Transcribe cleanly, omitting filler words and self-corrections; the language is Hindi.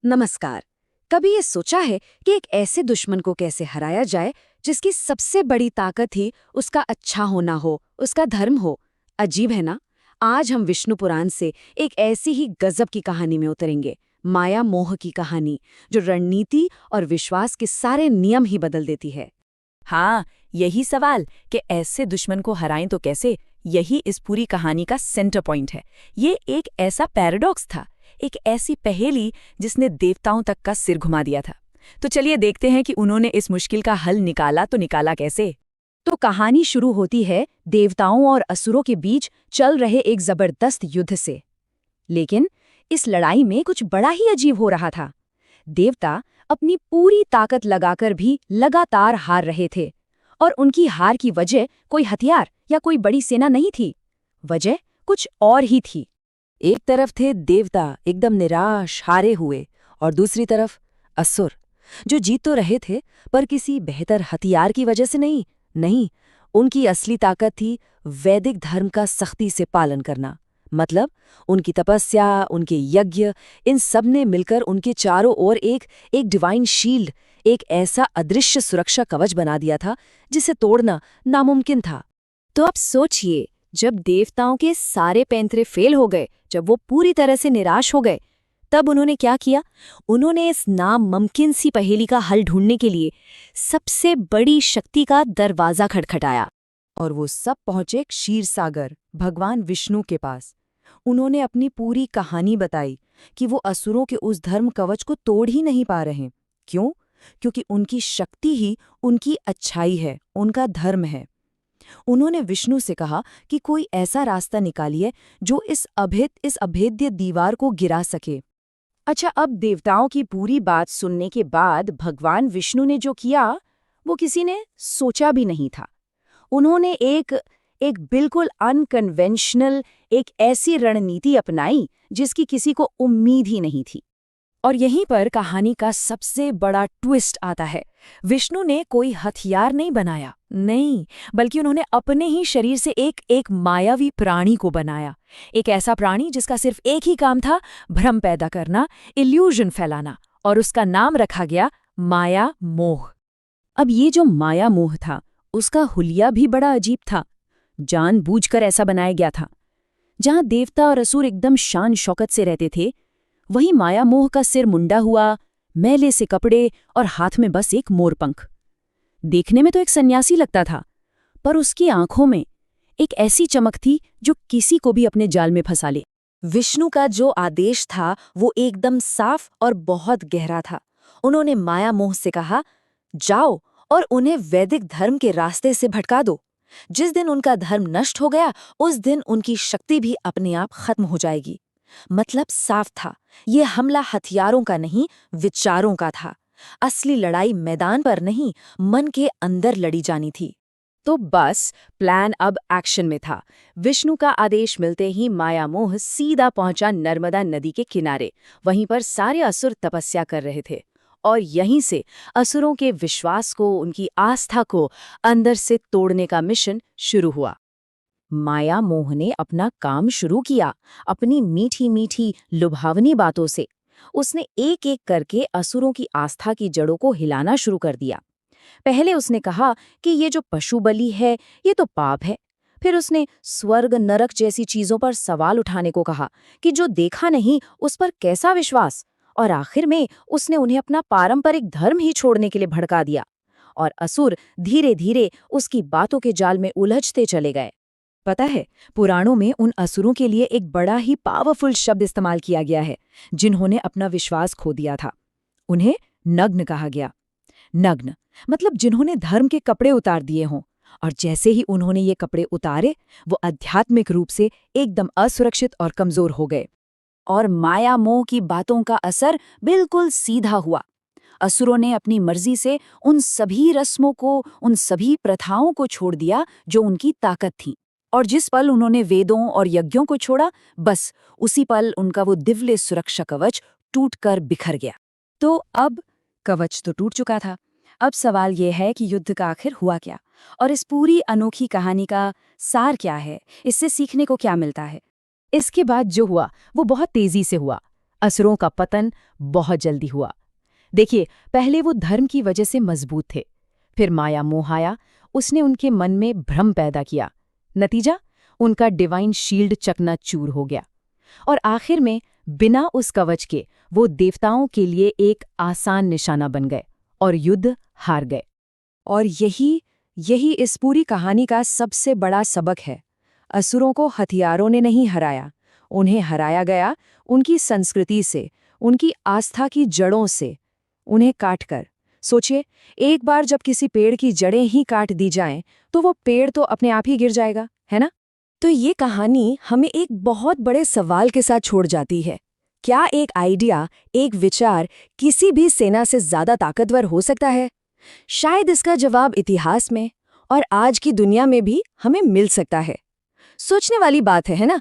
नमस्कार। कभी ये सोचा है कि एक ऐसे दुश्मन को कैसे हराया जाए जिसकी सबसे बड़ी ताकत ही उसका अच्छा होना हो, उसका धर्म हो। अजीब है ना। आज हम विष्णु पुराण से एक ऐसी ही गजब की कहानी में उतरेंगे, माया मोह की कहानी, जो रणनीति और विश्वास के सारे नियम ही बदल देती है। हाँ, यही सवाल कि ऐसे दुश्मन को हराएं तो कैसे, यही इस पूरी कहानी का सेंटर पॉइंट है। ये एक ऐसा पैराडॉक्स था, एक ऐसी पहेली जिसने देवताओं तक का सिर घुमा दिया था। तो चलिए देखते हैं कि उन्होंने इस मुश्किल का हल निकाला तो निकाला कैसे। तो कहानी शुरू होती है देवताओं और असुरों के बीच चल रहे एक जबरदस्त युद्ध से। लेकिन इस लड़ाई में कुछ बड़ा ही अजीब हो रहा था। देवता अपनी पूरी ताकत लगाकर भी लगातार हार रहे थे, और उनकी हार की वजह कोई हथियार या कोई बड़ी सेना नहीं थी। वजह कुछ और ही थी। एक तरफ थे देवता एकदम निराश हारे हुए, और दूसरी तरफ असुर जो जीत तो रहे थे पर किसी बेहतर हथियार की वजह से नहीं। नहीं, उनकी असली ताकत थी वैदिक धर्म का सख्ती से पालन करना। मतलब उनकी तपस्या, उनके यज्ञ, इन सब ने मिलकर उनके चारों ओर एक एक डिवाइन शील्ड, एक ऐसा अदृश्य सुरक्षा कवच बना दिया था जिसे तोड़ना नामुमकिन था। तो अब सोचिए, जब देवताओं के सारे पैंतरे फेल हो गए, जब वो पूरी तरह से निराश हो गए, तब उन्होंने क्या किया? उन्होंने इस नामुमकिन सी पहेली का हल ढूंढने के लिए सबसे बड़ी शक्ति का दरवाजा खटखटाया। और वो सब पहुंचे क्षीर सागर, भगवान विष्णु के पास। उन्होंने अपनी पूरी कहानी बताई कि वो असुरों के उस धर्म कवच को तोड़ ही नहीं पा रहे। क्यों? क्योंकि उनकी शक्ति ही उनकी अच्छाई है, उनका धर्म है। उन्होंने विष्णु से कहा कि कोई ऐसा रास्ता निकालिए जो इस अभेद्य दीवार को गिरा सके। अच्छा, अब देवताओं की पूरी बात सुनने के बाद भगवान विष्णु ने जो किया, वो किसी ने सोचा भी नहीं था। उन्होंने एक एक बिल्कुल अनकन्वेंशनल, एक ऐसी रणनीति अपनाई जिसकी किसी को उम्मीद ही नहीं थी। और यहीं पर कहानी का सबसे बड़ा ट्विस्ट आता है। विष्णु ने कोई हथियार नहीं बनाया, नहीं, बल्कि उन्होंने अपने ही शरीर से एक एक मायावी प्राणी को बनाया। एक ऐसा प्राणी जिसका सिर्फ एक ही काम था, भ्रम पैदा करना, इल्यूजन फैलाना, और उसका नाम रखा गया माया मोह। अब ये जो माया मोह था, उसका हुलिया भी बड़ा अजीब था। जानबूझकर ऐसा बनाया गया था। जहां देवता और असुर एकदम शान शौकत से रहते थे, वहीं माया मोह का सिर मुंडा हुआ, मैले से कपड़े और हाथ में बस एक मोरपंख। देखने में तो एक सन्यासी लगता था, पर उसकी आंखों में एक ऐसी चमक थी जो किसी को भी अपने जाल में फंसा ले। विष्णु का जो आदेश था वो एकदम साफ और बहुत गहरा था। उन्होंने माया मोह से कहा, जाओ और उन्हें वैदिक धर्म के रास्ते से भटका दो। जिस दिन उनका धर्म नष्ट हो गया, उस दिन उनकी शक्ति भी अपने आप खत्म हो जाएगी। मतलब साफ था, ये हमला हथियारों का नहीं, विचारों का था। असली लड़ाई मैदान पर नहीं, मन के अंदर लड़ी जानी थी। तो बस प्लान अब एक्शन में था। विष्णु का आदेश मिलते ही माया मोह सीधा पहुंचा नर्मदा नदी के किनारे। वहीं पर सारे असुर तपस्या कर रहे थे, और यहीं से असुरों के विश्वास को, उनकी आस्था को अंदर से तोड़ने का मिशन शुरू हुआ। माया मोह ने अपना काम शुरू किया, अपनी मीठी मीठी लुभावनी बातों से। उसने एक एक करके असुरों की आस्था की जड़ों को हिलाना शुरू कर दिया। पहले उसने कहा कि ये जो पशु बलि है, ये तो पाप है। फिर उसने स्वर्ग नरक जैसी चीजों पर सवाल उठाने को कहा कि जो देखा नहीं उस पर कैसा विश्वास। और आखिर में उसने उन्हें अपना पारंपरिक धर्म ही छोड़ने के लिए भड़का दिया। और असुर धीरे धीरे उसकी बातों के जाल में उलझते चले गए। पता है, पुराणों में उन असुरों के लिए एक बड़ा ही पावरफुल शब्द इस्तेमाल किया गया है, जिन्होंने अपना विश्वास खो दिया था। उन्हें नग्न कहा गया। नग्न मतलब जिन्होंने धर्म के कपड़े उतार दिए हों, और जैसे ही उन्होंने ये कपड़े उतारे, वो आध्यात्मिक रूप से एकदम असुरक्षित और कमजोर हो गए। और माया मोह की बातों का असर बिल्कुल सीधा हुआ। असुरों ने अपनी मर्जी से उन सभी रस्मों को, उन सभी प्रथाओं को छोड़ दिया जो उनकी ताकत थी। और जिस पल उन्होंने वेदों और यज्ञों को छोड़ा, बस उसी पल उनका वो दिव्य सुरक्षा कवच टूटकर बिखर गया। तो अब कवच तो टूट चुका था। अब सवाल ये है कि युद्ध का आखिर हुआ क्या, और इस पूरी अनोखी कहानी का सार क्या है, इससे सीखने को क्या मिलता है। इसके बाद जो हुआ वो बहुत तेजी से हुआ। असुरों का पतन बहुत जल्दी हुआ। देखिए, पहले वो धर्म की वजह से मजबूत थे, फिर माया मोह आया, उसने उनके मन में भ्रम पैदा किया। नतीजा, उनका डिवाइन शील्ड चकनाचूर हो गया और आखिर में बिना उस कवच के वो देवताओं के लिए एक आसान निशाना बन गए और युद्ध हार गए। और यही इस पूरी कहानी का सबसे बड़ा सबक है। असुरों को हथियारों ने नहीं हराया, उन्हें हराया गया उनकी संस्कृति से, उनकी आस्था की जड़ों से, उन्हें काटकर। सोचिए, एक बार जब किसी पेड़ की जड़ें ही काट दी जाएं, तो वो पेड़ तो अपने आप ही गिर जाएगा, है ना? तो ये कहानी हमें एक बहुत बड़े सवाल के साथ छोड़ जाती है। क्या एक आइडिया, एक विचार किसी भी सेना से ज्यादा ताकतवर हो सकता है? शायद इसका जवाब इतिहास में और आज की दुनिया में भी हमें मिल सकता है। सोचने वाली बात है ना?